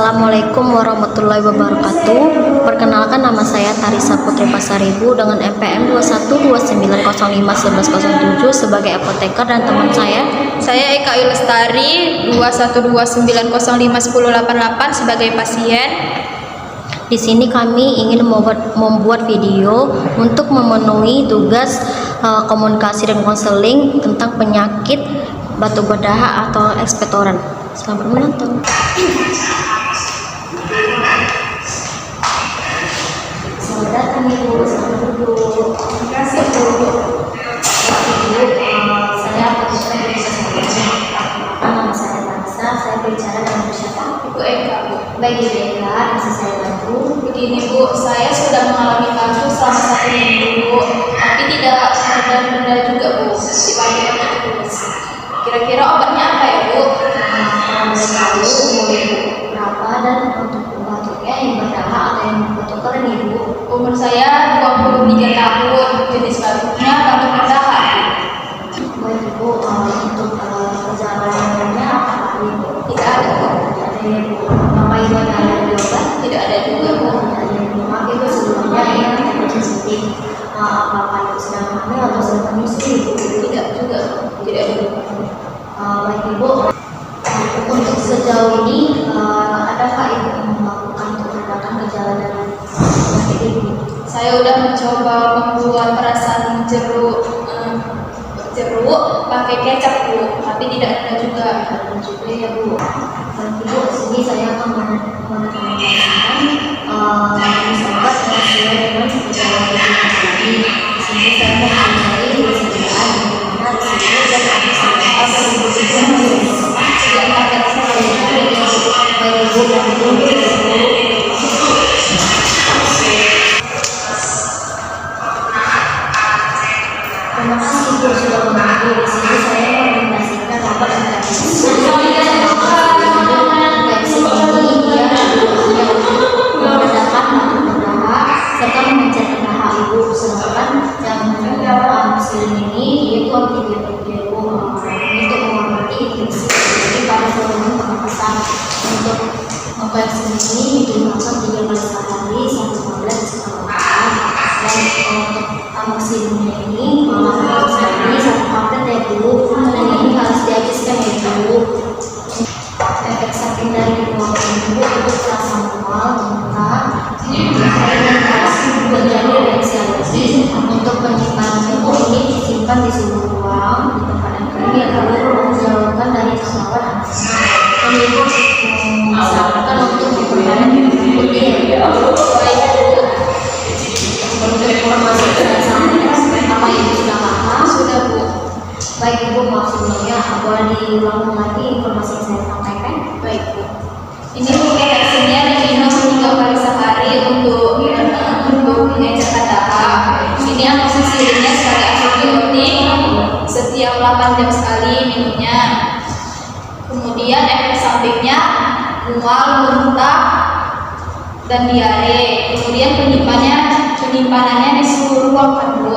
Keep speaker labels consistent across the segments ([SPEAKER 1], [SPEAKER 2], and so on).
[SPEAKER 1] Assalamualaikum warahmatullahi wabarakatuh. Perkenalkan, nama saya Tarisa Putri Pasaribu dengan NPM 2129051107 sebagai apoteker, dan teman saya
[SPEAKER 2] Eka Lestari 2129051088 sebagai pasien.
[SPEAKER 1] Di sini kami ingin membuat video untuk memenuhi tugas komunikasi dan konseling tentang penyakit batu bedah atau ekspektoran. Selamat menonton. Selamat datang Ibu, selamat duduk.
[SPEAKER 2] Terima kasih Bu.
[SPEAKER 1] Saya apoteker dari nama saya Tarisa. Saya berbicara dengan siapa?
[SPEAKER 2] Ibu Eka Bu.
[SPEAKER 1] Baik Ibu Eka, bisa saya bantu?
[SPEAKER 2] Begini Bu, saya sudah mengalami kasus selama 1 minggu, tapi tidak benar-benar juga Bu. Sifatnya terus. Kira-kira obatnya apa ya Bu?
[SPEAKER 1] Boleh tahu umur Ibu berapa dan untuk batuknya yang berdarah atau yang batuk kering Ibu?
[SPEAKER 2] Umur saya 23 tahun, jenis batuknya batuk berdarah.
[SPEAKER 1] Baik Ibu, untuk perjalanannya apa Ibu?
[SPEAKER 2] Tidak ada Bu.
[SPEAKER 1] Tidak ada Ibu. Bapak Ibu ada di obat?
[SPEAKER 2] Tidak ada juga Bu.
[SPEAKER 1] Tidak ada Ibu. Maaf Ibu, sebelumnya ini kita sensitif. Bapak Ibu sedang hamil atau sedang menyusui Ibu?
[SPEAKER 2] Tidak juga Bu. Tidak ada Bu.
[SPEAKER 1] Baik Ibu, untuk sejauh ini adakah Ibu yang melakukan untuk meredakan gejala dari penyakit Ibu?
[SPEAKER 2] Saya udah mencoba membuat perasaan jeruk pakai kecap Bu, tapi tidak ada juga.
[SPEAKER 1] Dan juga ya Bu, Ibu, sini saya akan merekomendasikan jenis obat yang sesuai dengan gejala Ibu tadi. Di sini saya mempelajari persediaan bagaimana resiko dan apa Ibu
[SPEAKER 2] Tidak ada
[SPEAKER 1] Baik Ibu, dan terima kasih Ibu sudah membantu. Di sini saya merekomendasikan obat infeksi ini dia untuk meredakan batuk berdarah serta mengencerkan dahak Ibu. Sedangkan yang amoxicillin ini yaitu antibiotik Ibu untuk mengobati infeksi. Jadi pada volume pernapasan untuk amoxicillin ini digunakan 3 kali sehari 1 tablet sekali, dan untuk amoxicillinnya ini malam sekali 1 tablet ya Bu, dan ini harus dihabiskan ya Bu. Efek samping dari kedua Ibu itu terasa mual, muntah, menjadi reaksi alergi. Untuk penyimpanan Ibu ini disimpan di suhu ruang di tempat yang kering agar menjauhkan dari terpapar anak-anak. Dan Ibu misalkan untuk memperbanyak putih ya Bu. Untuk informasi saya sampaikan, apa Ibu sudah paham?
[SPEAKER 2] Sudah Bu.
[SPEAKER 1] Baik Ibu, maaf sebelumnya, boleh diulang lagi informasi yang saya sampaikan?
[SPEAKER 2] Baik Bu. Ini infeksinya diminum 3 kali sehari untuk mengencerkan dahak. Ini amoxicillinnya sebagai antibiotik setiap 8 jam sekali minumnya. Kemudian efek sampingnya mual, muntah, dan diare. Kemudian penyimpanannya di suhu ruang kan Bu.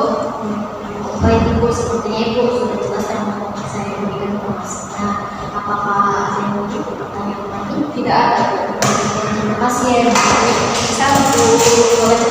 [SPEAKER 1] Baik Ibu, sepertinya Ibu sudah jelas dan mau saya berikan informasinya. Apakah ada yang mau Ibu pertanyaan lagi?
[SPEAKER 2] Tidak ada Bu.
[SPEAKER 1] Terima kasih ya Ibu. Boleh